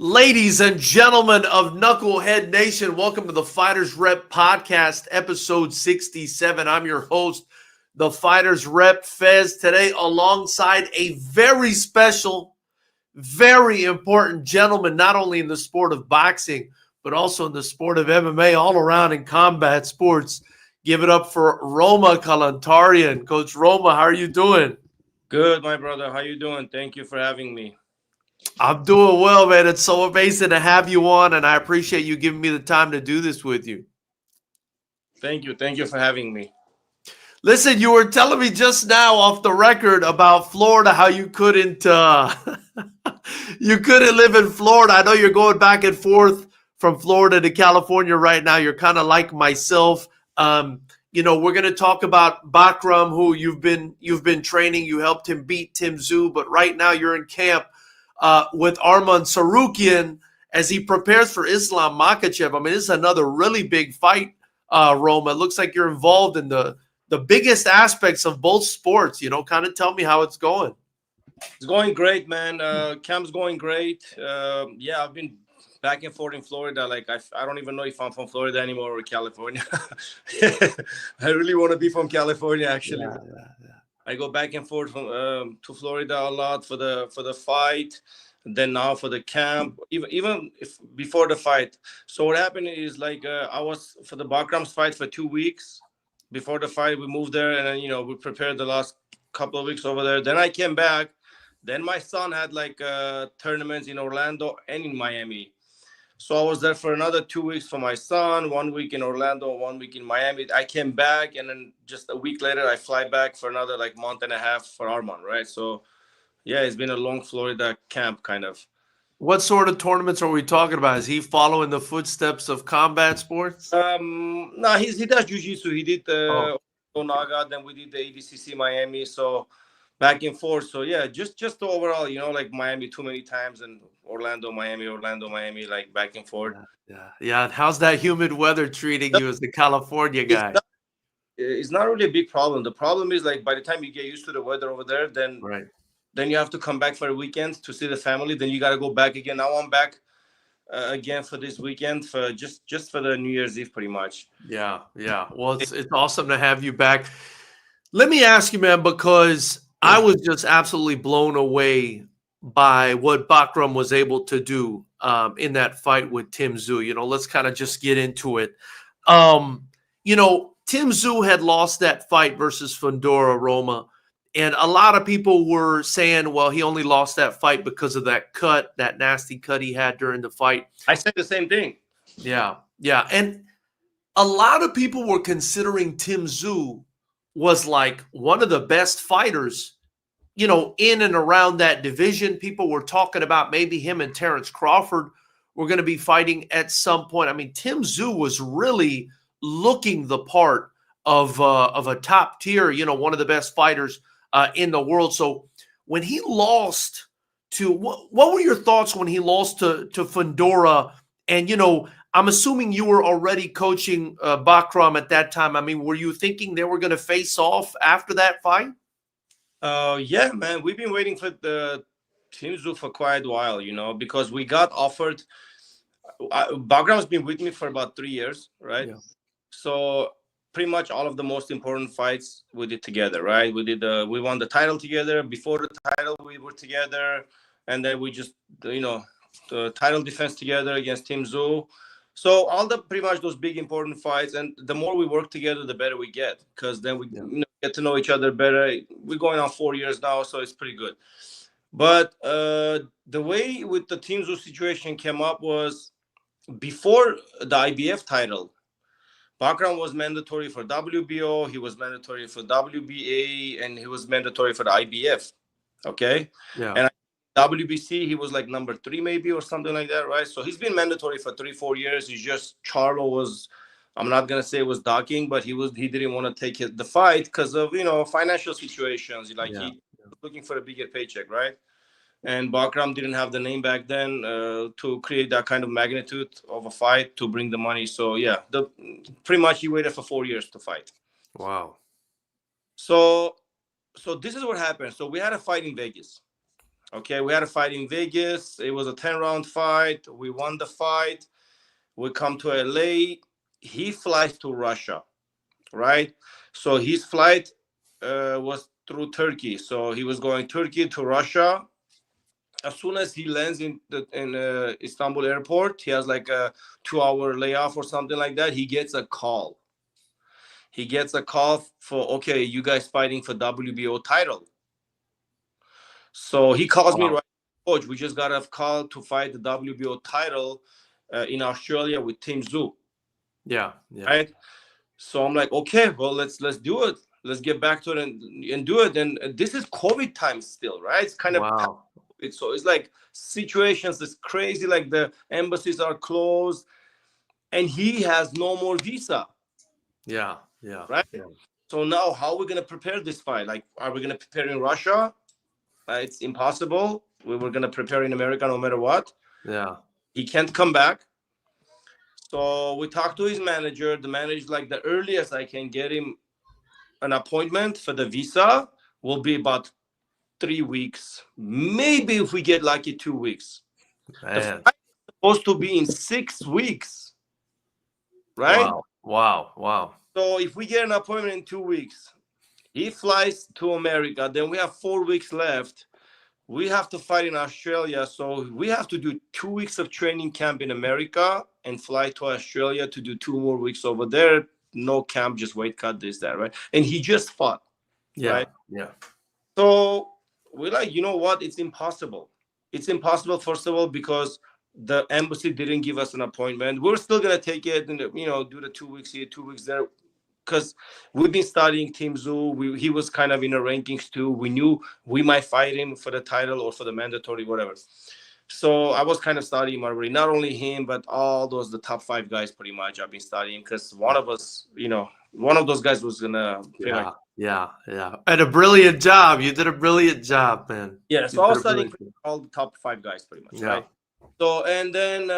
Ladies and gentlemen of Knucklehead Nation, welcome to the Fightersrep podcast, episode 67. I'm your host, the Fightersrep Fez, today alongside a very special, very important gentleman, not only in the sport of boxing, but also in the sport of MMA, all around in combat sports. Give it up for Roma Kalantaryan. Coach Roma, how are you doing? Good, my brother. How you doing? Thank you for having me. I'm doing well, man. It's so amazing to have you on, and I appreciate you giving me the time to do this with you. Thank you. Thank you for having me. Listen, you were telling me just now off the record about Florida, how you couldn't you couldn't live in Florida. I know you're going back and forth from Florida to California right now. You're kind of like myself. We're going to talk about Bakhram, who you've been training. You helped him beat Tszyu, but right now you're in camp with Arman Tsarukyan as he prepares for Islam Makhachev. I mean, this is another really big fight, Roma. It looks like you're involved in the biggest aspects of both sports. Kind of tell me how it's going. It's going great, man. Camp's going great. I've been back and forth in Florida. Like, I don't even know if I'm from Florida anymore or California. I really want to be from California, actually. Yeah. I go back and forth from, to Florida a lot for the fight, and then now for the camp, even if before the fight. So what happened is, like, I was for the Bakhram's fight for 2 weeks. Before the fight, we moved there, and then we prepared the last couple of weeks over there. Then I came back. Then my son had like tournaments in Orlando and in Miami. So I was there for another 2 weeks for my son, 1 week in Orlando, 1 week in Miami. I came back, and then just a week later, I fly back for another like month and a half for Arman, right? So, yeah, it's been a long Florida camp, kind of. What sort of tournaments are we talking about? Is he following the footsteps of combat sports? No, he does jiu-jitsu. He did Onaga, then we did the ADCC Miami. So back and forth. So yeah, just overall, like Miami too many times, and Orlando, Miami, like back and forth. Yeah. How's that humid weather treating you as the California guy? It's not really a big problem. The problem is, like, by the time you get used to the weather over there, then you have to come back for a weekend to see the family. Then you got to go back again. Now I'm back again for this weekend for just for the New Year's Eve, pretty much. Yeah. Well, it's awesome to have you back. Let me ask you, man, because I was just absolutely blown away by what Bakhram was able to do in that fight with Tszyu. Let's kind of just get into it. Tszyu had lost that fight versus Fundora Roma, and a lot of people were saying, well, he only lost that fight because of that nasty cut he had during the fight. I said the same thing. Yeah. And a lot of people were considering Tszyu was like one of the best fighters, in and around that division. People were talking about maybe him and Terrence Crawford were going to be fighting at some point. I mean, Tszyu was really looking the part of a top tier, one of the best fighters in the world. So when he lost to, what were your thoughts when he lost to Fundora? And, I'm assuming you were already coaching Bakhram at that time. I mean, were you thinking they were going to face off after that fight? Yeah, man. We've been waiting for the Tszyu for quite a while, because we got offered. Bakhram's been with me for about 3 years, right? Yeah. So pretty much all of the most important fights we did together, right? We won the title together. Before the title, we were together, and then we just, the title defense together against Tszyu. So all pretty much those big important fights, and the more we work together, the better we get, because then we get to know each other better. We're going on 4 years now, so it's pretty good. But the way with the Tszyu situation came up was before the IBF title. Bakhram was mandatory for WBO, he was mandatory for WBA, and he was mandatory for the IBF. Okay? Yeah. And WBC, he was like number 3 maybe or something like that, right? So he's been mandatory for 3-4 years. He's just, Charlo was, I'm not going to say it was docking, but he didn't want to take the fight because of, financial situations. Like, he was looking for a bigger paycheck, right? And Bakhram didn't have the name back then to create that kind of magnitude of a fight to bring the money. So yeah, pretty much he waited for 4 years to fight. Wow. So this is what happened. So we had a fight in Vegas. Okay, we had a fight in Vegas. It was a 10-round fight. We won the fight. We come to LA. He flies to Russia, right? So his flight was through Turkey. So he was going Turkey to Russia. As soon as he lands in Istanbul airport, he has like a 2-hour layoff or something like that. He gets a call. He gets a call for, okay, you guys fighting for WBO title. So he calls me, right, coach, we just got a call to fight the WBO title in Australia with Tszyu. Yeah. Right. So I'm like, okay, well, let's do it. Let's get back to it and do it. And this is COVID time still, right? It's kind of so it's like situations is crazy, like the embassies are closed and he has no more visa. Yeah. Right. Yeah. So now how are we gonna prepare this fight? Like, are we gonna prepare in Russia? It's impossible. We were gonna prepare in America no matter what. Yeah. He can't come back. So we talked to his manager. The manager, like, the earliest I can get him an appointment for the visa will be about 3 weeks. Maybe if we get lucky, 2 weeks. Man. The fight is supposed to be in 6 weeks. Right? Wow. So if we get an appointment in 2 weeks, he flies to America, then we have 4 weeks left. We have to fight in Australia. So we have to do 2 weeks of training camp in America and fly to Australia to do 2 more weeks over there. No camp, just weight cut, this, that, right? And he just fought. Yeah. Right? Yeah. So we're like, you know what? It's impossible. It's impossible, first of all, because the embassy didn't give us an appointment. We're still going to take it and, do the 2 weeks here, 2 weeks there. Because we've been studying Tszyu. He was kind of in the rankings too. We knew we might fight him for the title or for the mandatory, whatever. So I was kind of studying him already. Not only him, but all the top 5 guys pretty much I've been studying, because one of us, one of those guys was going to. Yeah. And a brilliant job. You did a brilliant job, man. Yeah, so I was studying all the top 5 guys pretty much, right? So, and then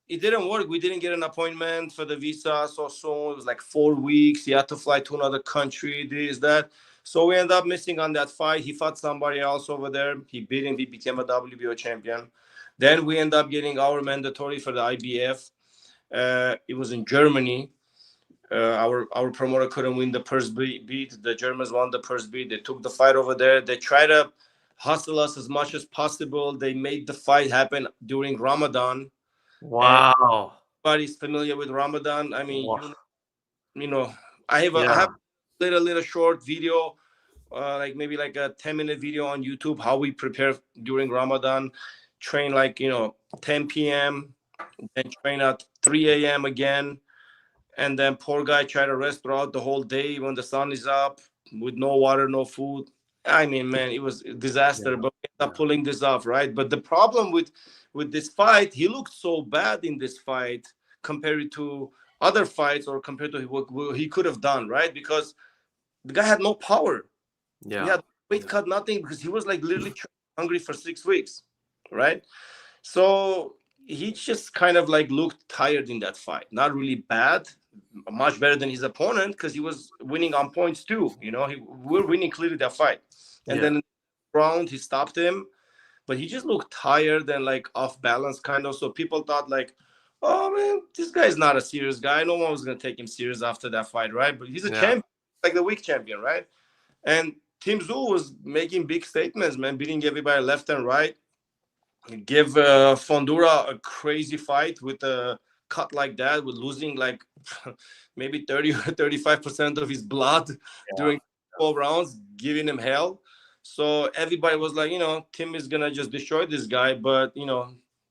it didn't work. We didn't get an appointment for the visa so soon. It was like 4 weeks. He had to fly to another country, this, that. So we ended up missing on that fight. He fought somebody else over there. He beat him. He became a WBO champion. Then we ended up getting our mandatory for the IBF. It was in Germany. Our promoter couldn't win the purse beat. The Germans won the purse beat. They took the fight over there. They tried to hustle us as much as possible. They made the fight happen during Ramadan. Wow. Everybody's familiar with Ramadan. I mean, I have a little short video, maybe like a 10-minute video on YouTube, how we prepare during Ramadan. Train 10 p.m., then train at 3 a.m. again. And then poor guy try to rest throughout the whole day when the sun is up with no water, no food. I mean, man, it was a disaster, but we ended up pulling this off, right? But the problem with this fight, he looked so bad in this fight compared to other fights or compared to what he could have done, right? Because the guy had no power. Yeah. He had weight cut, nothing, because he was like literally hungry for 6 weeks, right? So he just kind of like looked tired in that fight. Not really bad, much better than his opponent, because he was winning on points too. We're winning clearly that fight. And then in the round, he stopped him, but he just looked tired and like off balance kind of. So people thought like, oh man, this guy's not a serious guy. No one was going to take him serious after that fight, right? But he's a champion, like the weak champion, right? And Tszyu was making big statements, man, beating everybody left and right. Give Fondura a crazy fight with a cut like that, with losing like maybe 30 or 35% of his blood during 12 rounds, giving him hell. So everybody was like, Tim is gonna just destroy this guy, but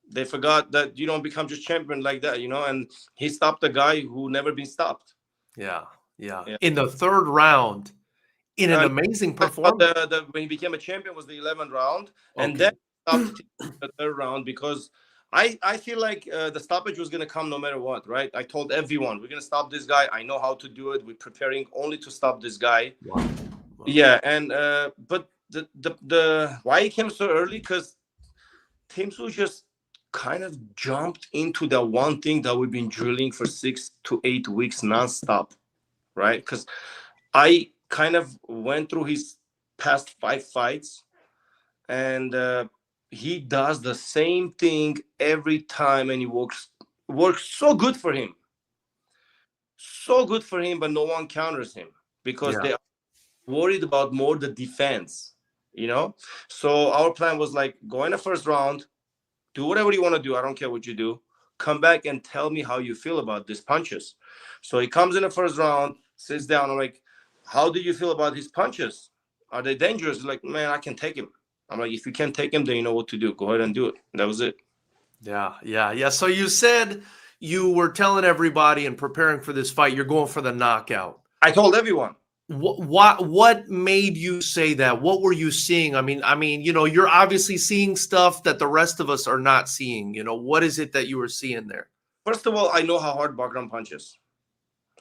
they forgot that you don't become just champion like that, and he stopped the guy who never been stopped. Yeah. In the 3rd round, in an amazing performance. When he became a champion was the 11th round, and then stopped the 3rd round, because I feel like the stoppage was going to come no matter what, right? I told everyone, we're going to stop this guy. I know how to do it. We're preparing only to stop this guy. Wow. Yeah, and but the why he came so early, because Tszyu just kind of jumped into the one thing that we've been drilling for 6 to 8 weeks nonstop, right? Because I kind of went through his past 5 fights, and he does the same thing every time, and he works so good for him, but no one counters him because Yeah. they are worried about more the defense, you know. So our plan was like, go in the first round, do whatever you want to do. I don't care what you do. Come back and tell me how you feel about these punches. So he comes in the first round, sits down. I'm like, how do you feel about his punches? Are they dangerous? He's like, man, I can take him. I'm like, if you can't take him, then you know what to do. Go ahead and do it. And that was it. Yeah. So you said you were telling everybody and preparing for this fight, you're going for the knockout. I told everyone. What made you say that? What were you seeing? I mean, you're obviously seeing stuff that the rest of us are not seeing. What is it that you were seeing there? First of all, I know how hard Bakhram punches.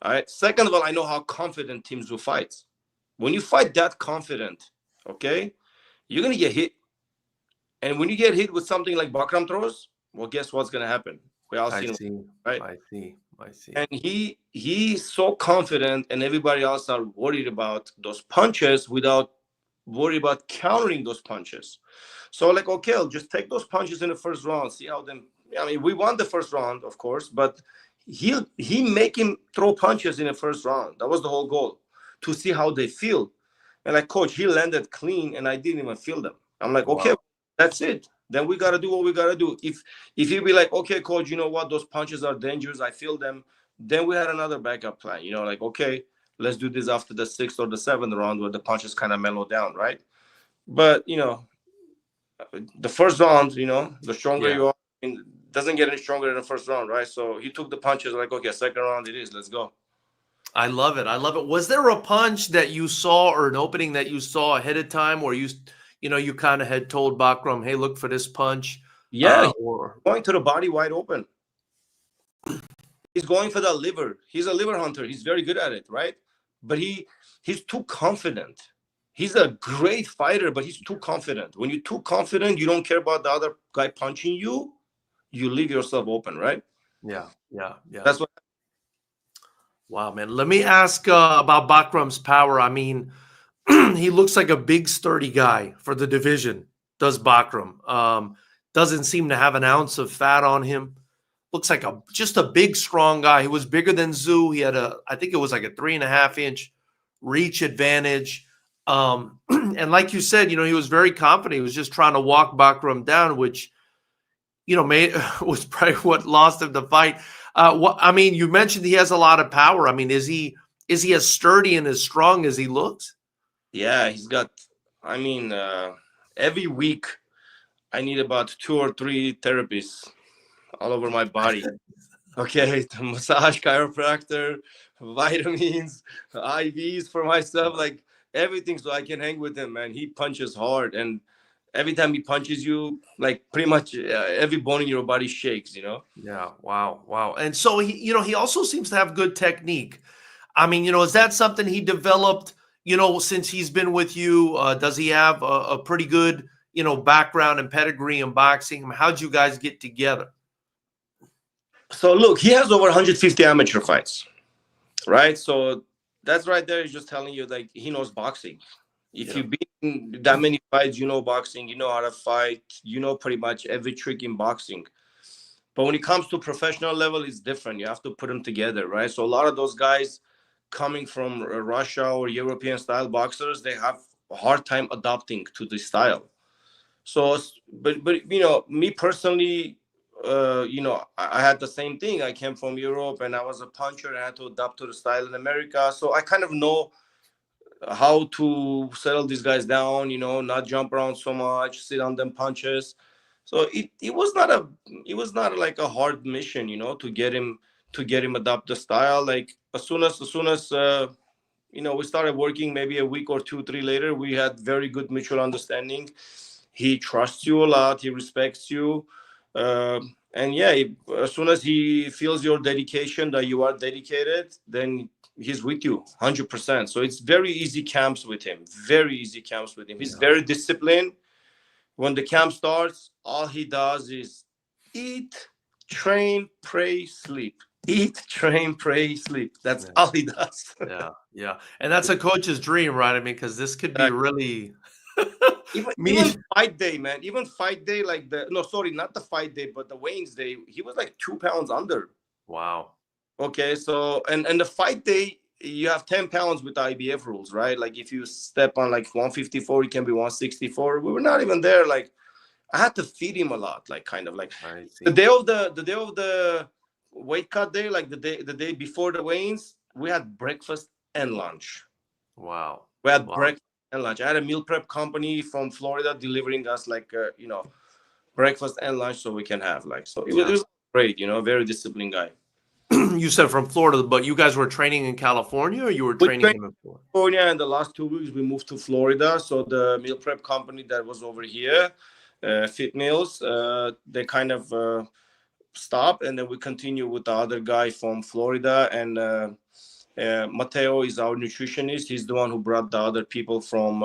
All right. Second of all, I know how confident Tszyu fights. When you fight that confident, okay, you're gonna get hit. And when you get hit with something like Bakhram throws, well, guess what's gonna happen? We all seen him, right? I see. And he's so confident, and everybody else are worried about those punches without worry about countering those punches. So like, okay, I'll just take those punches in the first round, see how them. I mean, we won the first round, of course, but he make him throw punches in the first round. That was the whole goal, to see how they feel. And like, coach, he landed clean, and I didn't even feel them. I'm like, okay, that's it. Then we gotta do what we gotta do. If he'd be like, okay, coach, you know what, those punches are dangerous, I feel them. Then we had another backup plan. Like, okay, let's do this after the 6th or the 7th round where the punches kind of mellow down, right? But the first round, the stronger you are, it doesn't get any stronger in the first round, right? So he took the punches, like, okay, second round it is, let's go. I love it. Was there a punch that you saw or an opening that you saw ahead of time where you kind of had told Bakhram, hey, look for this punch? Yeah, going to the body wide open. He's going for the liver. He's a liver hunter. He's very good at it, right? But he's too confident. He's a great fighter, but he's too confident. When you're too confident, you don't care about the other guy punching you. You leave yourself open, right? Yeah. That's what. Wow, man. Let me ask about Bakhram's power. I mean, he looks like a big, sturdy guy for the division, does Bakhram. Doesn't seem to have an ounce of fat on him. Looks like just a big, strong guy. He was bigger than Tszyu. He had I think it was like a 3.5-inch reach advantage. And like you said, he was very confident. He was just trying to walk Bakhram down, which, was probably what lost him the fight. You mentioned he has a lot of power. I mean, is he as sturdy and as strong as he looks? Yeah, he's got, every week I need about 2 or 3 therapies all over my body. Okay, massage, chiropractor, vitamins, IVs for myself, like everything, so I can hang with him, man. He punches hard, and every time he punches you, like pretty much every bone in your body shakes, Yeah, wow. And so he also seems to have good technique. I mean, is that something he developed, since he's been with you? Does he have a pretty good, background and pedigree in boxing? I mean, how'd you guys get together? So look, he has over 150 amateur fights, right? So that's right there is just telling you, like, he knows boxing. If you've been in that many fights, you know boxing, you know how to fight, pretty much every trick in boxing. But when it comes to professional level, it's different. You have to put them together, right? So a lot of those guys coming from Russia or European style boxers, they have a hard time adapting to the style. So, but me personally, I had the same thing. I came from Europe and I was a puncher and I had to adapt to the style in America. So I kind of know how to settle these guys down, not jump around so much, sit on them punches. So it was not like a hard mission, to get him adapt the style. Like as soon as we started working, maybe a week or 2, 3 later, we had very good mutual understanding. He trusts you a lot. He respects you. And as soon as he feels your dedication, that you are dedicated, then he's with you 100%. So it's very easy camps with him. He's very disciplined. When the camp starts, all he does is eat, train, pray, sleep. Eat, train, pray, sleep. That's all he does. Yeah. And that's a coach's dream, right? I mean, because this could be really Even fight day, man. Even fight day, like not the fight day, but the weigh-ins day, he was like 2 pounds under. Wow. Okay, so and the fight day, you have 10 pounds with the IBF rules, right? Like if you step on like 154, it can be 164. We were not even there. Like I had to feed him a lot, like kind of like the day of the weight cut day, like the day before the weigh-ins, we had breakfast and lunch. Wow. We had breakfast and lunch. I had a meal prep company from Florida delivering us like breakfast and lunch so we can have like, so it was great, very disciplined guy. You said from Florida, but you guys were training in California, or you were training in Florida? California, and the last 2 weeks we moved to Florida. So the meal prep company that was over here, Fit Meals, they kind of stopped, and then we continue with the other guy from Florida, and Mateo is our nutritionist. He's the one who brought the other people from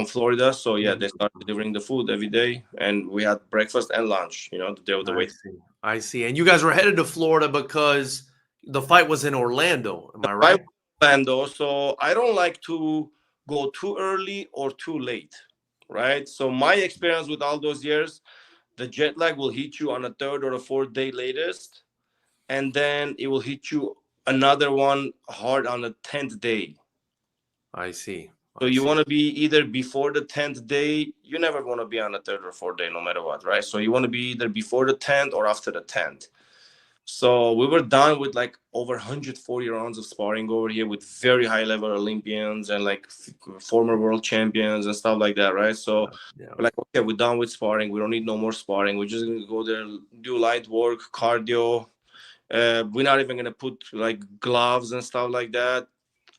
Florida. So yeah, they started delivering the food every day, and we had breakfast and lunch. The day of the weight. I see. And you guys were headed to Florida because the fight was in Orlando. Am I right? Orlando. So I don't like to go too early or too late, right? So my experience with all those years, the jet lag will hit you on a third or a fourth day latest, and then it will hit you another one hard on the 10th day. I see. So you want to be either before the 10th day. You never want to be on the third or fourth day, no matter what, right? So you want to be either before the 10th or after the 10th. So we were done with like over 140 rounds of sparring over here with very high level Olympians and like former world champions and stuff like that, right? So we're like, okay, we're done with sparring. We don't need no more sparring. We're just gonna go there, do light work, cardio. We're not even gonna put like gloves and stuff like that.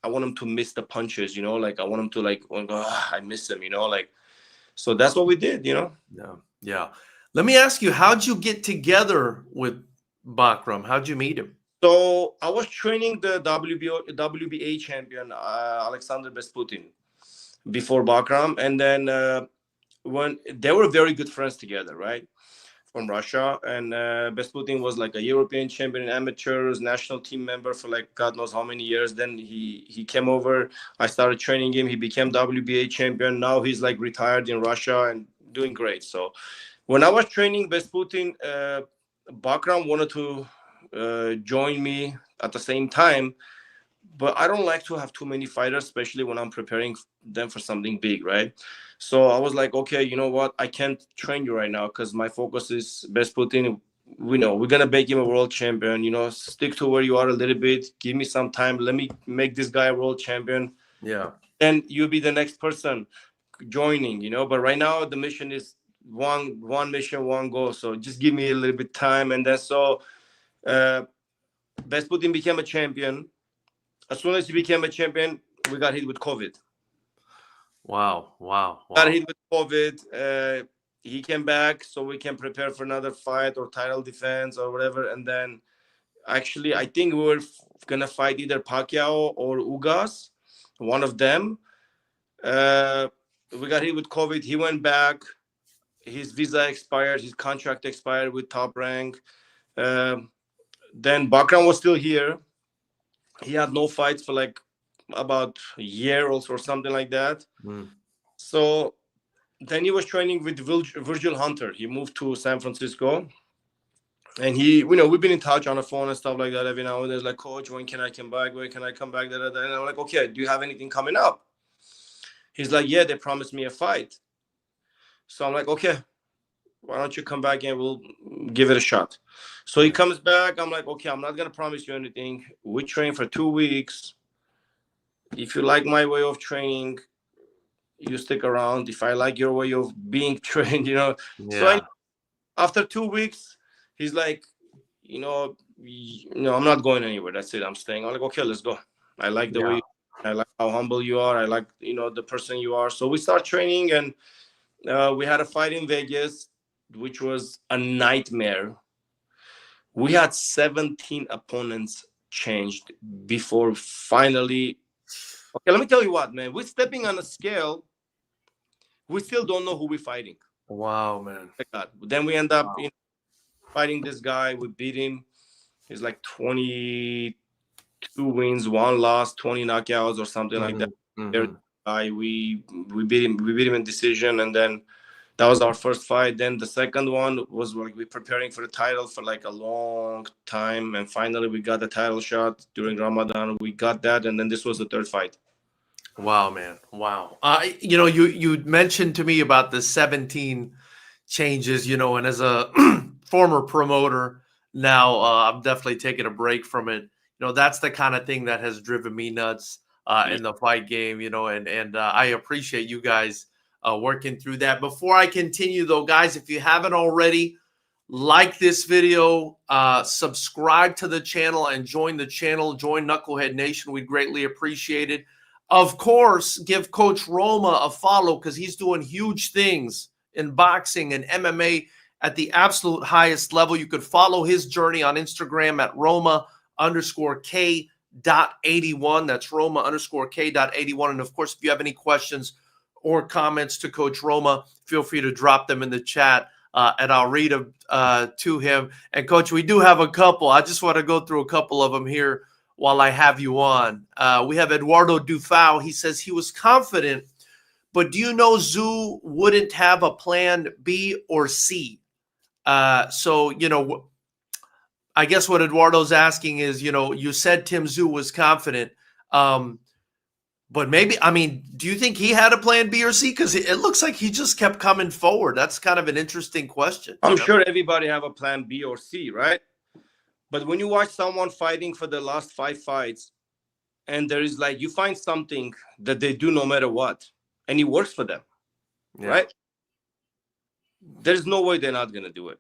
I want them to miss the punches, like I want them to like, oh, I miss them, like. So that's what we did, Yeah. Let me ask you, how'd you get together with Bakhram? How'd you meet him? So I was training the WBA champion Alexander Besputin before Bakhram, and then when they were very good friends together, right? From Russia, and Besputin was like a European champion in amateurs, national team member for like God knows how many years. Then he came over. I started training him. He became WBA champion. Now he's like retired in Russia and doing great. So when I was training Besputin, Bakhram wanted to join me at the same time, but I don't like to have too many fighters, especially when I'm preparing them for something big, right? So I was like, okay, you know what? I can't train you right now because my focus is Besputin. We're gonna make him a world champion. Stick to where you are a little bit. Give me some time. Let me make this guy a world champion. Yeah. Then you'll be the next person joining. But right now the mission is one mission, one goal. So just give me a little bit time, and then so Besputin became a champion. As soon as he became a champion, we got hit with COVID. Wow. Got hit with COVID. He came back so we can prepare for another fight or title defense or whatever. And then actually, I think we were going to fight either Pacquiao or Ugas, one of them. We got hit with COVID. He went back. His visa expired. His contract expired with Top Rank. Then Bakhram was still here. He had no fights for like about a year or something like that. So then he was training with Virgil Hunter. He moved to San Francisco, and we've been in touch on the phone and stuff like that every now and then. It's like, coach, when can I come back? When can I come back? And I'm like, okay, do you have anything coming up? He's like, yeah, they promised me a fight. So I'm like, okay, why don't you come back and we'll give it a shot. So he comes back. I'm like, okay, I'm not going to promise you anything. We train for 2 weeks. If you like my way of training, you stick around. If I like your way of being trained, So after 2 weeks, he's like, I'm not going anywhere. That's it. I'm staying. I'm like, okay, let's go. I like the way, I like how humble you are. I like, the person you are. So we start training, and we had a fight in Vegas, which was a nightmare. We had 17 opponents changed before finally. Okay, let me tell you what, man. We're stepping on a scale. We still don't know who we're fighting. Wow, man. Then we end up fighting this guy. We beat him. He's like 22 wins, 1 loss, 20 knockouts or something like that. We beat him. We beat him in decision, and then that was our first fight. Then the second one was like we preparing for the title for like a long time, and finally we got the title shot during Ramadan. We got that, and then this was the third fight. Wow, man. Wow. You mentioned to me about the 17 changes, and as a former promoter now, I'm definitely taking a break from it. That's the kind of thing that has driven me nuts in the fight game, and I appreciate you guys working through that. Before I continue, though, guys, if you haven't already, like this video, subscribe to the channel, and join the channel. Join Knucklehead Nation. We'd greatly appreciate it. Of course, give Coach Roma a follow because he's doing huge things in boxing and MMA at the absolute highest level. You could follow his journey on Instagram at Roma_K.81. That's Roma_K.81. And of course, if you have any questions or comments to Coach Roma, feel free to drop them in the chat. And I'll read them to him. And Coach, we do have a couple. I just want to go through a couple of them here while I have you on. We have Eduardo Dufau. He says he was confident, but do you know Tszyu wouldn't have a plan B or C? So, I guess what Eduardo's asking is, you said Tszyu was confident. But maybe, do you think he had a plan B or C? Because it looks like he just kept coming forward. That's kind of an interesting question. I'm sure everybody have a plan B or C, right? But when you watch someone fighting for the last 5 fights, and there is like, you find something that they do no matter what, and it works for them, right? There's no way they're not going to do it.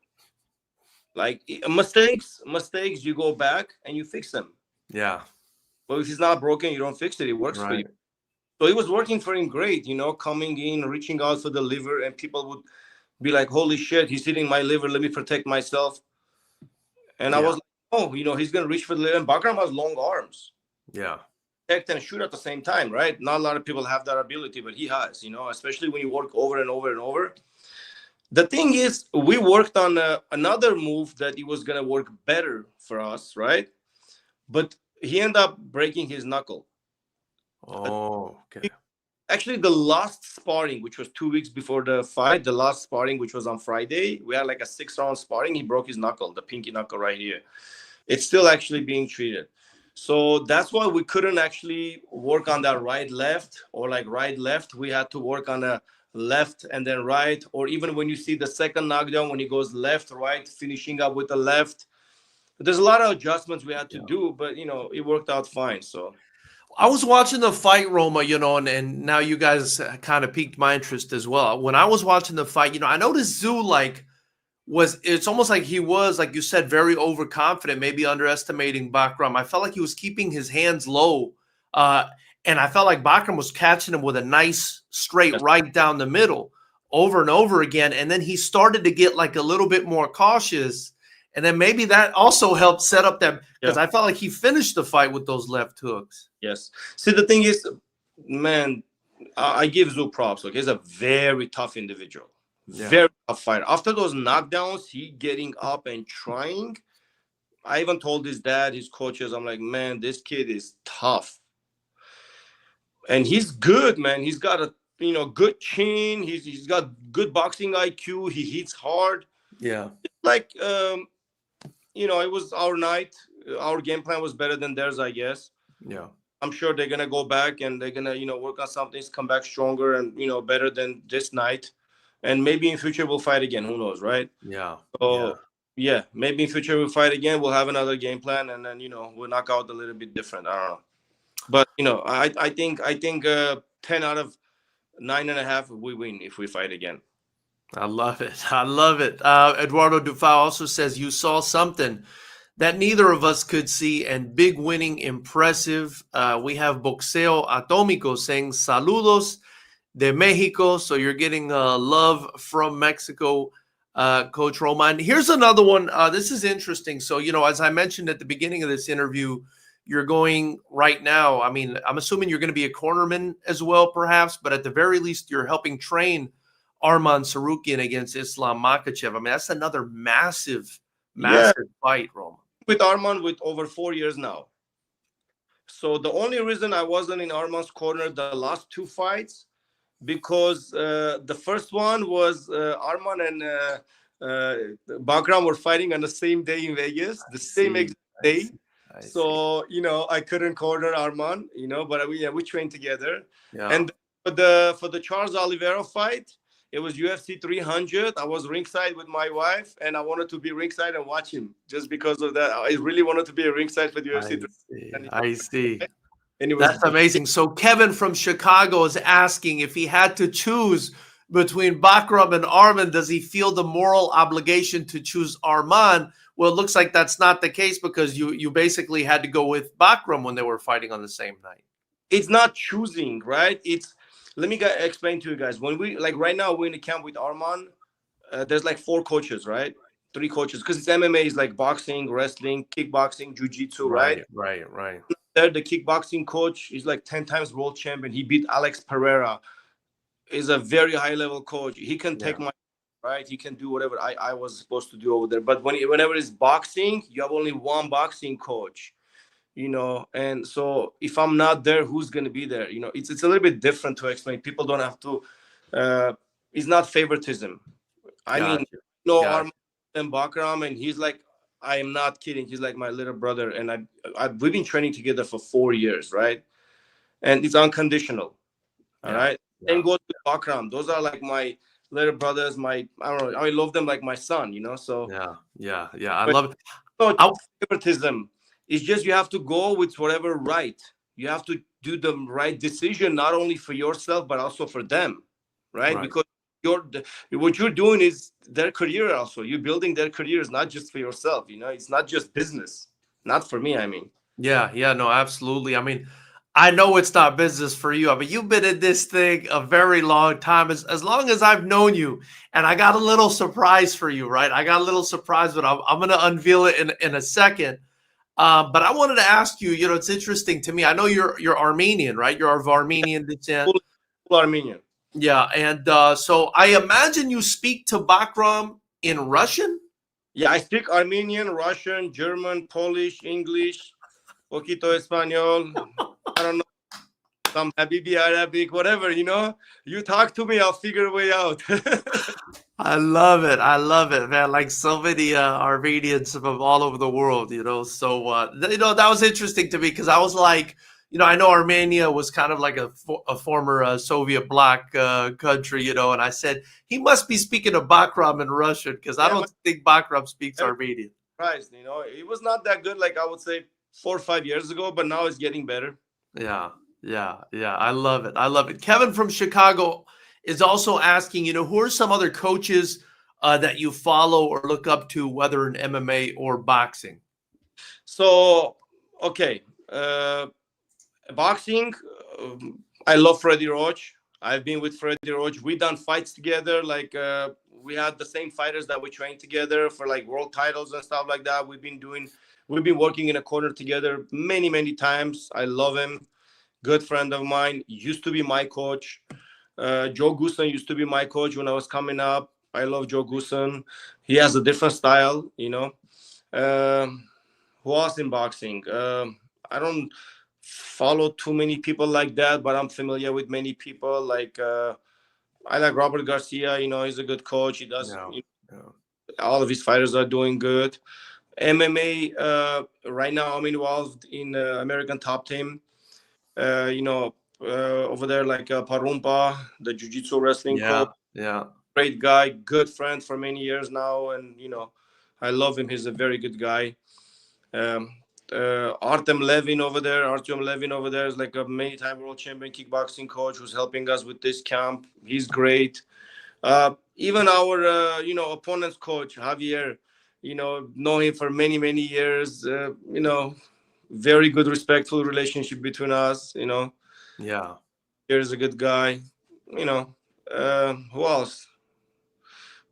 Like mistakes, you go back and you fix them. Yeah. But if it's not broken, you don't fix it. It works for you. So it was working for him great, coming in, reaching out for the liver, and people would be like, holy shit, he's hitting my liver. Let me protect myself. And I was like, oh, he's going to reach for the liver. And Bakhram has long arms. Yeah. Protect and shoot at the same time, right? Not a lot of people have that ability, but he has, especially when you work over and over and over. The thing is, we worked on another move that it was going to work better for us, right? But he ended up breaking his knuckle. Oh, okay. Actually, the last sparring, which was 2 weeks before the fight, the last sparring, which was on Friday, we had like a 6-round sparring. He broke his knuckle, the pinky knuckle right here. It's still actually being treated. So that's why we couldn't actually work on that right-left or like right-left. We had to work on a left and then right, or even when you see the second knockdown, when he goes left, right, finishing up with the left. There's a lot of adjustments we had to do, but, it worked out fine. So I was watching the fight, Roma, and now you guys kind of piqued my interest as well. When I was watching the fight, I noticed Tszyu it's almost like he was, like you said, very overconfident, maybe underestimating Bakhram. I felt like he was keeping his hands low. And I felt like Bakhram was catching him with a nice straight right down the middle over and over again. And then he started to get like a little bit more cautious. And then maybe that also helped set up that, because I felt like he finished the fight with those left hooks. Yes. See, the thing is, man, I give Tszyu props. Okay, he's a very tough individual, very tough fighter. After those knockdowns, he getting up and trying. I even told his dad, his coaches, I'm like, man, this kid is tough. And he's good, man. He's got a good chin. He's got good boxing IQ. He hits hard. Yeah. Like it was our night. Our game plan was better than theirs, I guess. Yeah. I'm sure they're gonna go back and they're gonna, work on something, come back stronger and better than this night. And maybe in future we'll fight again. Who knows, right? Yeah. So maybe in future we'll fight again. We'll have another game plan and then we'll knock out a little bit different. I don't know. But I think 10 out of 9.5 we win if we fight again. I love it. I love it. Eduardo Dufau also says you saw something that neither of us could see, and big winning, impressive. We have Boxeo Atómico saying saludos de Mexico. So you're getting love from Mexico, Coach Roma. And here's another one. This is interesting. So, as I mentioned at the beginning of this interview, you're going right now. I'm assuming you're going to be a cornerman as well, perhaps, but at the very least, you're helping train Arman Tsarukyan against Islam Makhachev. That's another massive fight, Roma. With Arman with over 4 years now. So the only reason I wasn't in Arman's corner the last two fights, because the first one was Arman and Bakhram were fighting on the same day in Vegas, the same exact I day. see. I see. So I couldn't corner Arman, but we trained together. Yeah. And for the Charles Oliveira fight, it was UFC 300. I was ringside with my wife, and I wanted to be ringside and watch him just because of that. I really wanted to be a ringside for the UFC 300. I see. And it was That's amazing. So Kevin from Chicago is asking if he had to choose between Bakhram and Arman, does he feel the moral obligation to choose Arman? Well, it looks like that's not the case because you basically had to go with Bakhram when they were fighting on the same night. It's not choosing, right? Let me explain to you guys. When we right now we're in the camp with Arman, there's like 4 coaches, right? 3 coaches, because it's MMA is like boxing, wrestling, kickboxing, jiu-jitsu, right? Right. There, the kickboxing coach is like 10 times world champion. He beat Alex Pereira. Is a very high level coach. He can take my right. He can do whatever I was supposed to do over there. But whenever it's boxing, you have only one boxing coach. And so if I'm not there, who's going to be there? It's a little bit different to explain. People don't have to. It's not favoritism. I mean, Arman and Bakhram, and he's like, I am not kidding. He's like my little brother, and we've been training together for 4 years, right? And it's unconditional. All right. And goes to Bakhram. Those are like my little brothers. I don't know. I love them like my son. So yeah. I love it. No favoritism. It's just you have to go with whatever right. You have to do the right decision, not only for yourself but also for them, right? Because what you're doing is their career. Also, you're building their careers, not just for yourself. It's not just business. Not for me. I mean. Yeah. No, absolutely. I mean, I know it's not business for you. I mean, you've been in this thing a very long time, as long as I've known you. And I got a little surprise for you, right? I got a little surprise, but I'm going to unveil it in a second. But I wanted to ask you, it's interesting to me. I know you're Armenian, right? You're of Armenian descent. Full Armenian. Yeah. And so I imagine you speak to Bakhram in Russian? Yeah, I speak Armenian, Russian, German, Polish, English, poquito Espanol. I don't know, some Habibi Arabic, whatever, You talk to me, I'll figure a way out. I love it, man. Like so many Armenians from all over the world, So, that was interesting to me because I was like, I know Armenia was kind of like a former Soviet bloc country, and I said, he must be speaking to Bakhram in Russian because I don't think Bakhram speaks Armenian. Right, it was not that good, like I would say 4 or 5 years ago, but now it's getting better. Yeah. I love it. Kevin from Chicago is also asking, who are some other coaches that you follow or look up to, whether in MMA or boxing? So, okay. Boxing, I love Freddie Roach. I've been with Freddie Roach. We done fights together. Like we had the same fighters that we trained together for like world titles and stuff like that. We've been working in a corner together many times. I love him. Good friend of mine. Used to be my coach. Joe Goosen used to be my coach when I was coming up. I love Joe Goosen. He has a different style, Who else in boxing? I don't follow too many people like that, but I'm familiar with many people. Like I like Robert Garcia. He's a good coach. He does. All of his fighters are doing good. MMA. Right now, I'm involved in American Top Team. Over there, like Parumpa, the jiu-jitsu wrestling coach. Yeah. Great guy, good friend for many years now, and I love him. He's a very good guy. Artem Levin over there is like a many-time world champion kickboxing coach who's helping us with this camp. He's great. Even our opponent's coach Javier, know him for many years. Very good, respectful relationship between us. Yeah. Here's a good guy. Who else?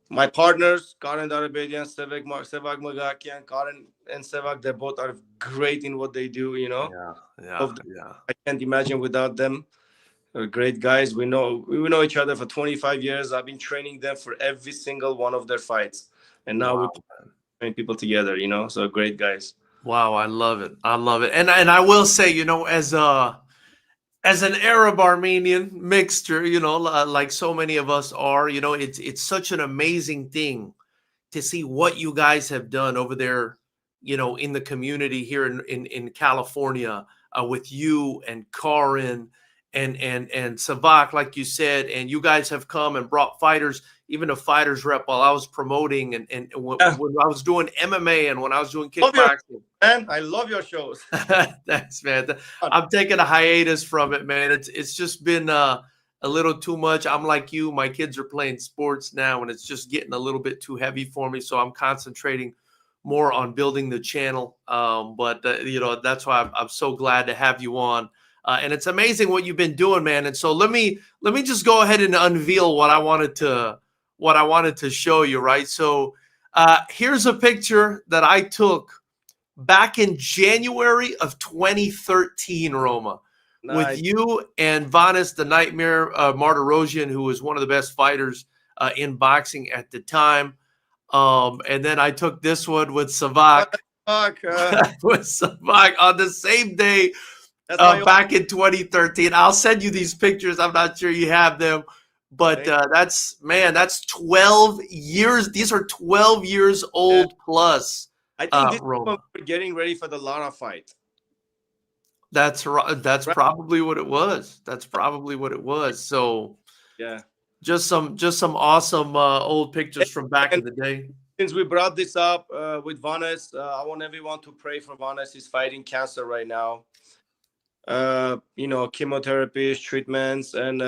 My partners, Karen Darabedian, Sevak Magakian, Karen and Sevak, they both are great in what they do, Yeah. I can't imagine without them. They're great guys. We know each other for 25 years. I've been training them for every single one of their fights. And now we're putting people together, so great guys. Wow, I love it. I love it. And I will say, as an Arab Armenian mixture, like so many of us are, it's such an amazing thing to see what you guys have done over there, in the community here in California, with you and Karin and Savak, like you said, and you guys have come and brought fighters, even a Fightersrep while I was promoting and Yeah. when I was doing MMA and when I was doing Love your kickboxing. man. I love your shows. Thanks, man. I'm taking a hiatus from it, man. It's just been a little too much. I'm like you. My kids are playing sports now, and it's just getting a little bit too heavy for me. So I'm concentrating more on building the channel. But that's why I'm so glad to have you on. And it's amazing what you've been doing, man. And so let me just go ahead and unveil what I wanted to show you. Right. So here's a picture that I took back in January of 2013, Roma, with Nice. you and Vanis the Nightmare Martirosyan, who was one of the best fighters in boxing at the time. And then I took this one with Savak, Fuck, with Savak on the same day that's my back in 2013. I'll send you these pictures. I'm not sure you have them. But that's 12 years. These are 12 years old plus. I think this is Roma. when we're getting ready for the Lara fight. That's right. That's Right? probably what it was. That's probably what it was. So Yeah. just some awesome old pictures from back in And the day. since we brought this up with Vanes, I want everyone to pray for Vanes. He's fighting cancer right now. Chemotherapy treatments, and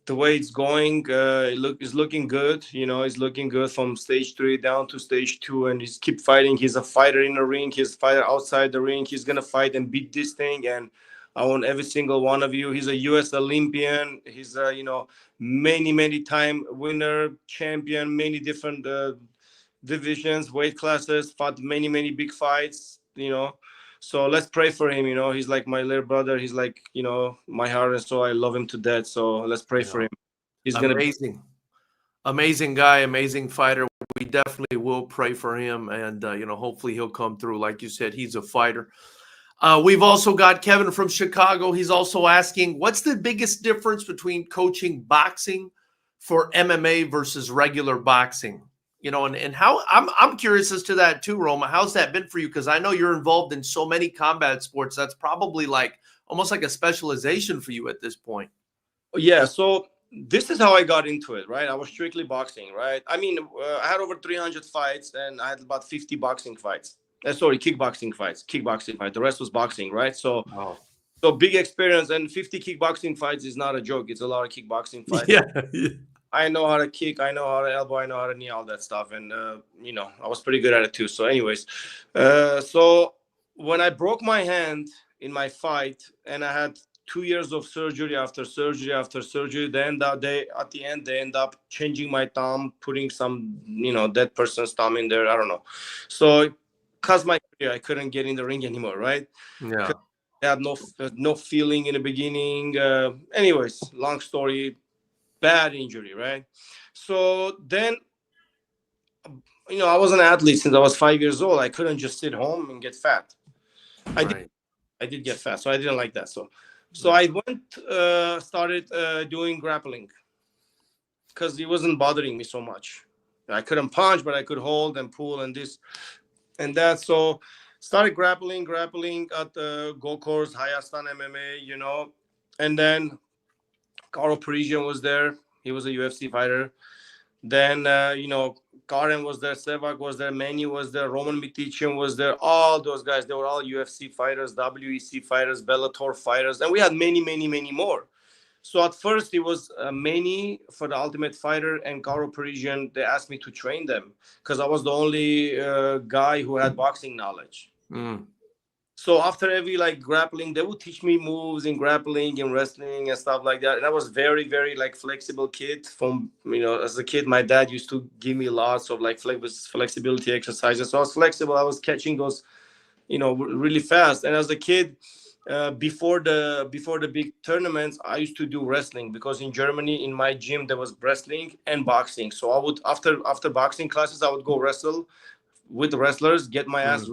the way it's going, is looking good. He's looking good from stage 3 down to stage 2, and he's keep fighting. He's a fighter in the ring. He's a fighter outside the ring. He's gonna fight and beat this thing. And I want every single one of you. He's a U.S. Olympian. He's a many time winner, champion, many different divisions, weight classes, fought many big fights. So let's pray for him. He's like my little brother. He's like, my heart and soul. I love him to death. So let's pray for him. He's gonna be Amazing guy, amazing fighter. We definitely will pray for him, and hopefully he'll come through. Like you said, he's a fighter. We've also got Kevin from Chicago. He's also asking, what's the biggest difference between coaching boxing for MMA versus regular boxing? And how I'm curious as to that too, Roma. How's that been for you? Because I know you're involved in so many combat sports. That's probably like almost like a specialization for you at this point. Yeah. So this is how I got into it, right? I was strictly boxing, right? I mean, I had over 300 fights, and I had about 50 boxing fights. Kickboxing fights. The rest was boxing, right? So big experience, and 50 kickboxing fights is not a joke. It's a lot of kickboxing fights. Yeah. I know how to kick, I know how to elbow, I know how to knee, all that stuff. And, I was pretty good at it too. So anyways, so when I broke my hand in my fight, and I had 2 years of surgery after surgery after surgery, then they end up changing my thumb, putting some, dead person's thumb in there. I don't know. So it caused my career. I couldn't get in the ring anymore, right? Yeah. I had no feeling in the beginning. Anyways, long story. Bad injury, right? So then, I was an athlete since I was 5 years old. I couldn't just sit home and get fat. I did get fat, so I didn't like that. So I started doing grappling, because it wasn't bothering me so much. I couldn't punch, but I could hold and pull and this and that. So started grappling at the Go course, Hayastan MMA, and then Karo Parisian was there. He was a UFC fighter. Then, Karen was there, Sevak was there, Manny was there, Roman Mitichian was there. All those guys, they were all UFC fighters, WEC fighters, Bellator fighters. And we had many more. So at first, it was Manny for the Ultimate Fighter and Karo Parisian. They asked me to train them because I was the only guy who had boxing knowledge. So after every grappling, they would teach me moves in grappling and wrestling and stuff like that. And I was very, very flexible kid. From as a kid, my dad used to give me lots of flexibility exercises. So I was flexible. I was catching those, really fast. And as a kid, before the big tournaments, I used to do wrestling, because in Germany, in my gym, there was wrestling and boxing. So I would after boxing classes, I would go wrestle with the wrestlers, get my ass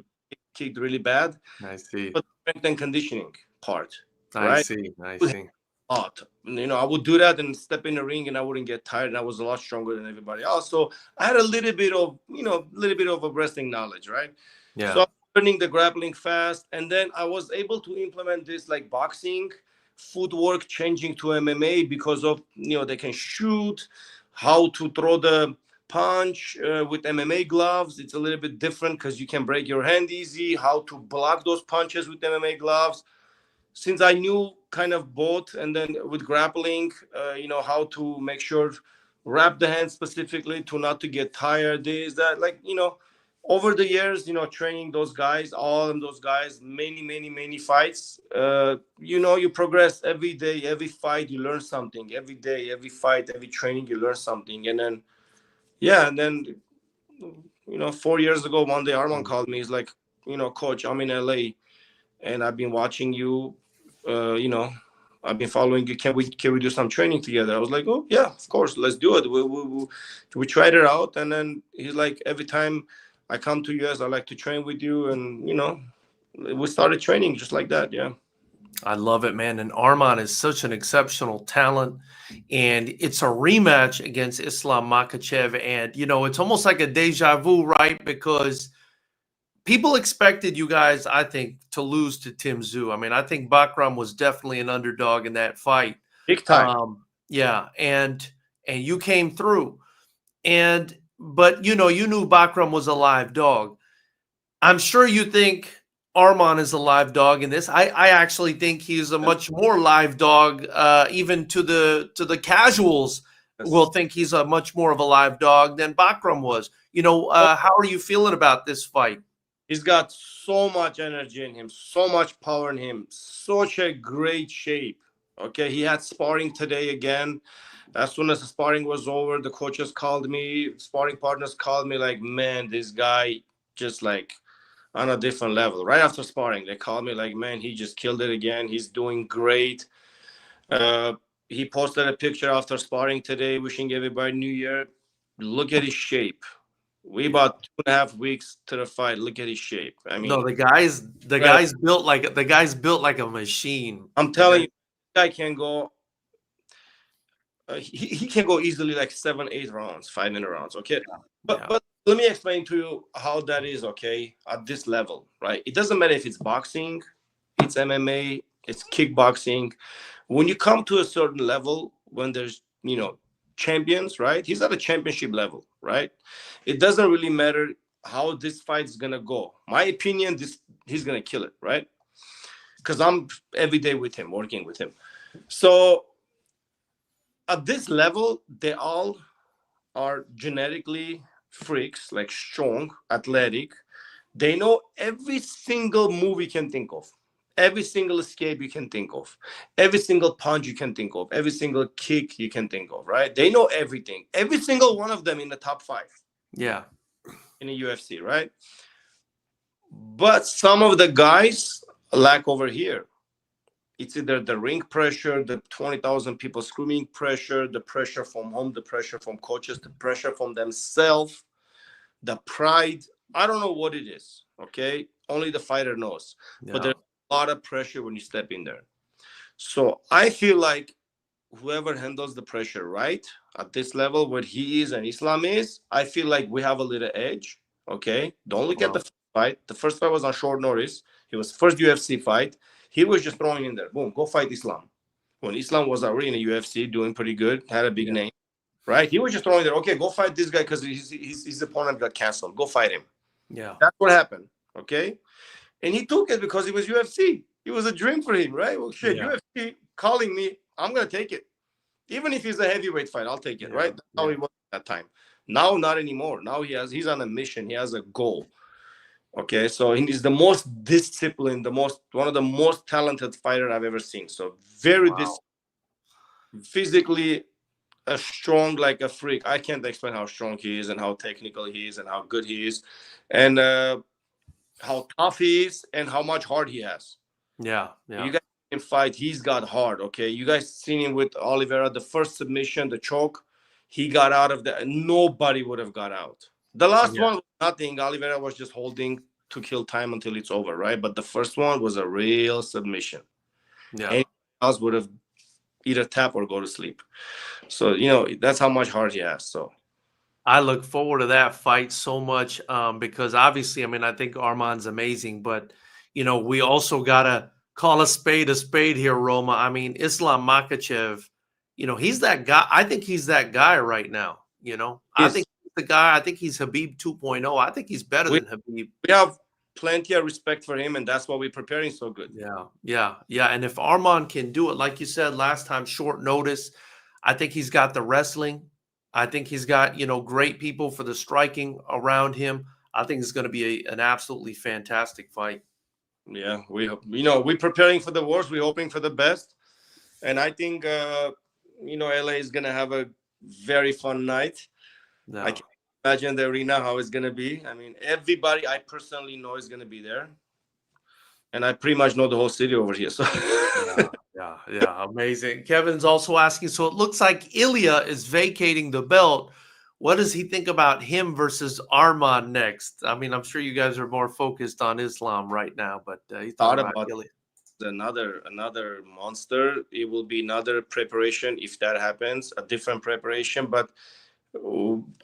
kicked really bad. I see. But strength and conditioning part, I right? see. I see. I would do that and step in the ring, and I wouldn't get tired. And I was a lot stronger than everybody else. So I had a little bit of, a wrestling knowledge, right? Yeah. So I was learning the grappling fast, and then I was able to implement this like boxing footwork, changing to MMA because of they can shoot, how to throw the punch with MMA gloves. It's a little bit different because you can break your hand easy. How to block those punches with MMA gloves. Since I knew kind of both, and then with grappling, how to make sure wrap the hand specifically to not to get tired, this, that, over the years, training those guys, all of those guys, many fights, you progress every day, every fight, you learn something every day, every fight, every training, you learn something. And then, and then, 4 years ago, one day, Arman called me. He's like, coach, I'm in LA and I've been watching you. I've been following you. Can we do some training together? I was like, oh yeah, of course, let's do it. We tried it out, and then he's like, every time I come to US, I like to train with you, and we started training just like that. Yeah, I love it, man. And Arman is such an exceptional talent, and it's a rematch against Islam Makhachev, and it's almost like a deja vu, right? Because people expected you guys, I think, to lose to Tszyu. I mean, I think Bakhram was definitely an underdog in that fight. big time. Yeah, and you came through. But you knew Bakhram was a live dog. I'm sure you think Arman is a live dog in this. I actually think he's a much more live dog, even to the casuals will think he's a much more of a live dog than Bakhram was. How are you feeling about this fight? He's got so much energy in him, so much power in him, such a great shape. Okay, he had sparring today again. As soon as the sparring was over, the coaches called me, sparring partners called me, like, man, this guy just like on a different level. Right after sparring, they called me like, man, he just killed it again. He's doing great. He posted a picture after sparring today, wishing everybody New Year. Look at his shape. We about 2.5 weeks to the fight. Look at his shape. I mean, No, the guy's built like a machine. I'm telling you, this guy can go. He can go easily like 7-8 rounds, 5-minute rounds. Okay, but let me explain to you how that is. Okay, at this level, right? It doesn't matter if it's boxing, it's MMA, it's kickboxing. When you come to a certain level, when there's champions, right? He's at a championship level, right? It doesn't really matter how this fight is gonna go. My opinion, he's gonna kill it, right? Because I'm every day with him, working with him. So at this level, they all are genetically freaks, like strong, athletic. They know every single move you can think of, every single escape you can think of, every single punch you can think of, every single kick you can think of, right? They know everything. Every single one of them in the top 5. Yeah. In the UFC, right? But some of the guys lack over here. It's either the ring pressure, the 20,000 people screaming pressure, the pressure from home, the pressure from coaches, the pressure from themselves, the pride. I don't know what it is, okay? Only the fighter knows. Yeah. But there's a lot of pressure when you step in there. So I feel like whoever handles the pressure right at this level, where he is and Islam is, I feel like we have a little edge, okay? Don't look at the fight. The first fight was on short notice. It was first UFC fight. He was just throwing in there. Boom, go fight Islam. When Islam was already in the UFC, doing pretty good, had a big name, right? He was just throwing there. Okay, go fight this guy because his opponent got canceled. Go fight him. Yeah. That's what happened, okay? And he took it because it was UFC. It was a dream for him, right? Well, shit, UFC calling me, I'm going to take it. Even if it's a heavyweight fight, I'll take it, right? That's how he was at that time. Now, not anymore. Now he's on a mission. He has a goal. Okay, so he's the most disciplined, one of the most talented fighter I've ever seen. So very physically strong, like a freak. I can't explain how strong he is and how technical he is and how good he is, and how tough he is and how much heart he has. Yeah. You guys can fight. He's got heart. Okay, you guys seen him with Oliveira, the first submission, the choke. He got out of that. Nobody would have got out. The last one was nothing. Oliveira was just holding, to kill time until it's over, right? But the first one was a real submission. Yeah. Anyone else would have either tap or go to sleep. So, that's how much heart he has. So I look forward to that fight so much because obviously, I mean, I think Arman's amazing, but we also gotta call a spade here, Roma. I mean, Islam Makhachev, he's that guy. I think he's that guy right now. I think he's the guy. I think he's Habib 2.0. I think he's better than Habib. We have plenty of respect for him, and that's why we're preparing so good. Yeah. And if Arman can do it, like you said last time, short notice, I think he's got the wrestling. I think he's got, great people for the striking around him. I think it's going to be an absolutely fantastic fight. Yeah, we're preparing for the worst. We're hoping for the best. And I think, LA is going to have a very fun night. No. I can imagine the arena, how it's going to be. I mean, everybody I personally know is going to be there. And I pretty much know the whole city over here. So Yeah, amazing. Kevin's also asking, so it looks like Ilya is vacating the belt. What does he think about him versus Arman next? I mean, I'm sure you guys are more focused on Islam right now, but he thought about Ilya. Another monster. It will be another preparation if that happens, a different preparation. But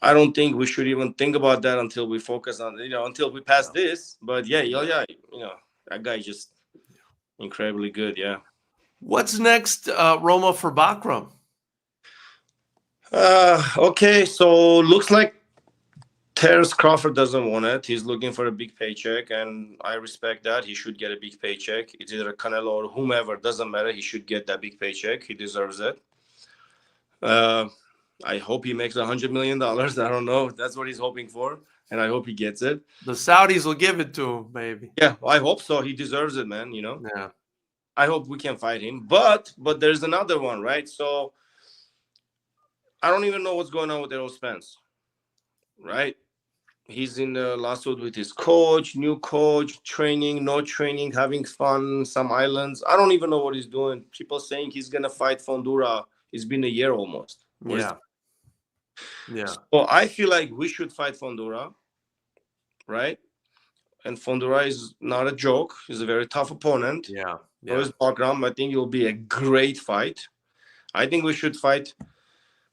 I don't think we should even think about that until we focus on, until we pass this. But Ilya, that guy just incredibly good. Yeah. What's next, Roma, for Bakhram? Okay, so looks like Terence Crawford doesn't want it. He's looking for a big paycheck, and I respect that. He should get a big paycheck. It's either Canelo or whomever, doesn't matter. He should get that big paycheck. He deserves it. I hope he makes $100 million. I don't know. That's what he's hoping for, and I hope he gets it. The Saudis will give it to him, maybe. Yeah, I hope so. He deserves it, man. Yeah. I hope we can fight him. But there's another one, right? So I don't even know what's going on with Errol Spence, right? He's in the lawsuit with his coach, new coach, training, no training, having fun, some islands. I don't even know what he's doing. People saying he's going to fight Fondura. It's been a year almost. Yeah. So I feel like we should fight Fondura, right? And Fondura is not a joke. He's a very tough opponent. Yeah. So is Bakhram. I think it will be a great fight. I think we should fight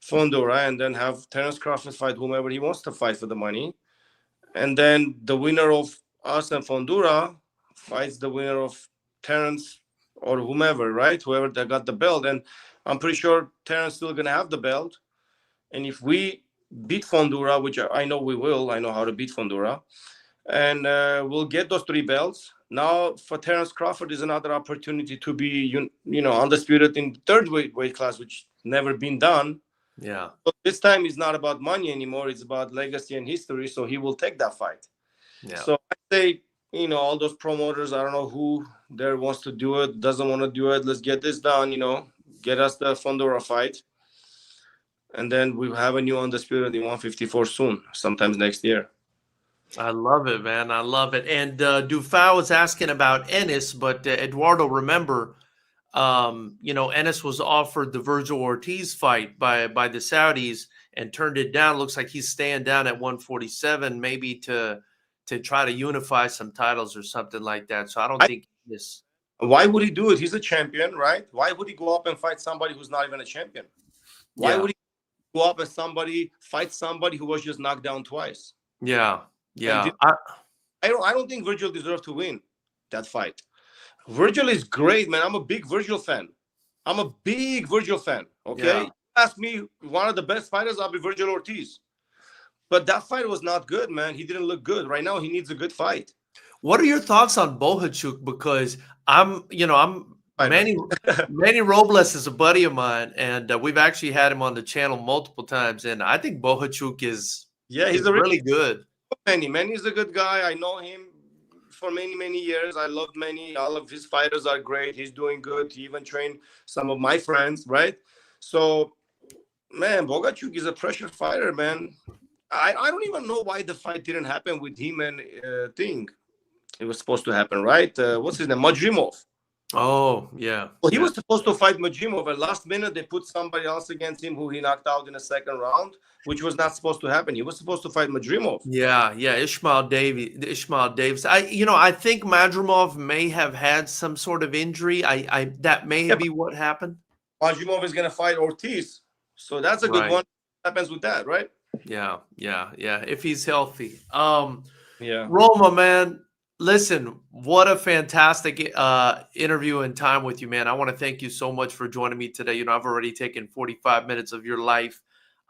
Fondura and then have Terence Crawford fight whomever he wants to fight for the money. And then the winner of us and Fondura fights the winner of Terence or whomever, right? Whoever that got the belt. And I'm pretty sure Terence still going to have the belt. And if we beat Fondura, which I know we will, I know how to beat Fondura, and we'll get those 3 belts. Now for Terence Crawford is another opportunity to be, undisputed in third weight class, which never been done. Yeah. But this time it's not about money anymore. It's about legacy and history. So he will take that fight. Yeah. So I say, all those promoters, I don't know who there wants to do it, doesn't want to do it. Let's get this done, get us the Fondura fight. And then we have a new undisputed in 154 soon, sometimes next year. I love it, man. I love it. And Dufau was asking about Ennis, but Eduardo, remember, Ennis was offered the Virgil Ortiz fight by the Saudis and turned it down. Looks like he's staying down at 147, maybe to try to unify some titles or something like that. So I don't think this. Why would he do it? He's a champion, right? Why would he go up and fight somebody who's not even a champion? Why would he go up and fight somebody who was just knocked down twice? Yeah. I don't think Virgil deserves to win that fight. Virgil is great, man. I'm a big Virgil fan. Okay. Yeah. Ask me one of the best fighters, I'll be Virgil Ortiz. But that fight was not good, man. He didn't look good. Right now, he needs a good fight. What are your thoughts on Bohachuk? Because Manny Robles is a buddy of mine, and we've actually had him on the channel multiple times. And I think Bohachuk is he's really good. Manny is a good guy. I know him for many, many years. I love Manny. All of his fighters are great. He's doing good. He even trained some of my friends, right? So, man, Bohachuk is a pressure fighter, man. I don't even know why the fight didn't happen with him and Thing. It was supposed to happen, right? What's his name? Madrimov. Oh, yeah. Well, he Yeah. was supposed to fight Majimov, and last minute they put somebody else against him who he knocked out in the second round, which was not supposed to happen. He was supposed to fight Majimov. Yeah, yeah, Ishmael Davis. I think Madrimov may have had some sort of injury. I that may Yeah, be what happened. but Majimov is going to fight Ortiz, so that's a good Right. one. What happens with that, right? Yeah, yeah, yeah. If he's healthy. Yeah. Roma, man, listen, what a fantastic interview and time with you, man. I want to thank you so much for joining me today. I've already taken 45 minutes of your life,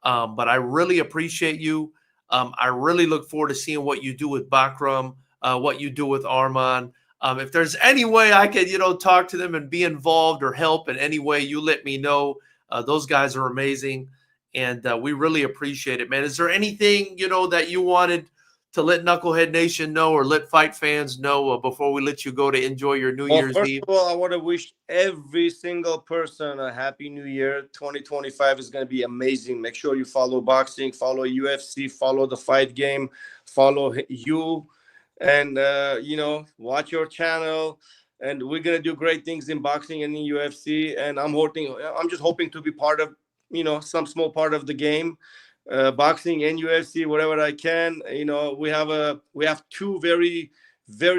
but I really appreciate you. I really look forward to seeing what you do with Bakhram, what you do with Arman. If there's any way I could, talk to them and be involved or help in any way, you let me know. Those guys are amazing, and we really appreciate it, man. Is there anything, that you wanted to let Knucklehead Nation know or let fight fans know before we let you go to enjoy your New Well, Year's first Eve? of all, I want to wish every single person a happy new year. 2025 is going to be amazing. Make sure you follow boxing, follow UFC, follow the fight game, follow you, and watch your channel. And we're going to do great things in boxing and in UFC. And I'm just hoping to be part of, some small part of the game, boxing and UFC, whatever I can. We have two very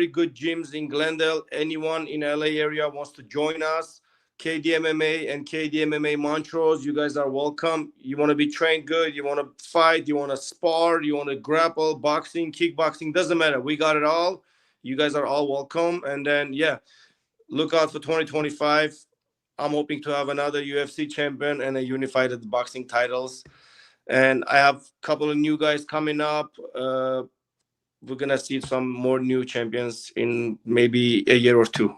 good gyms in Glendale. Anyone in LA area wants to join us, KDMMA and KDMMA Montrose, you guys are welcome. You want to be trained good, you want to fight, you want to spar, you want to grapple, boxing, kickboxing, doesn't matter. We got it all. You guys are all welcome. And then, look out for 2025. I'm hoping to have another UFC champion and a unified boxing titles. And I have a couple of new guys coming up. We're gonna see some more new champions in maybe a year or two.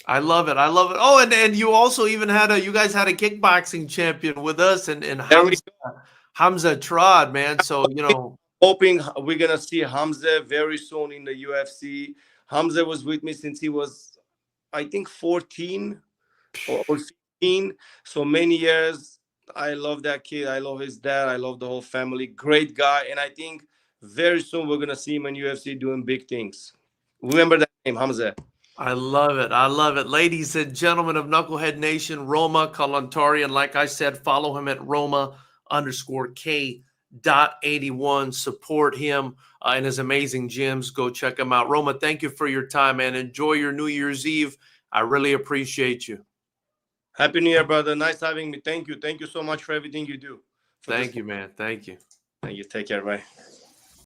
I love it. I love it. Oh, and you also even you guys had a kickboxing champion with us and There we Hamza Trod, man. So, hoping we're gonna see Hamza very soon in the UFC. Hamza was with me since he was, I think, 14 or 15. So many years. I love that kid. I love his dad. I love the whole family. Great guy. And I think very soon we're gonna see him in UFC doing big things. Remember that name, Hamza. I love it. I love it. Ladies and gentlemen of Knucklehead Nation, Roma Kalantaryan. Like I said, follow him at Roma_K.81. Support him and his amazing gyms. Go check him out. Roma, thank you for your time, man. Enjoy your New Year's Eve. I really appreciate you. Happy New Year, brother. Nice having me. Thank you. Thank you so much for everything you do. Thank you, man. Thank you. Thank you. Take care. Bye.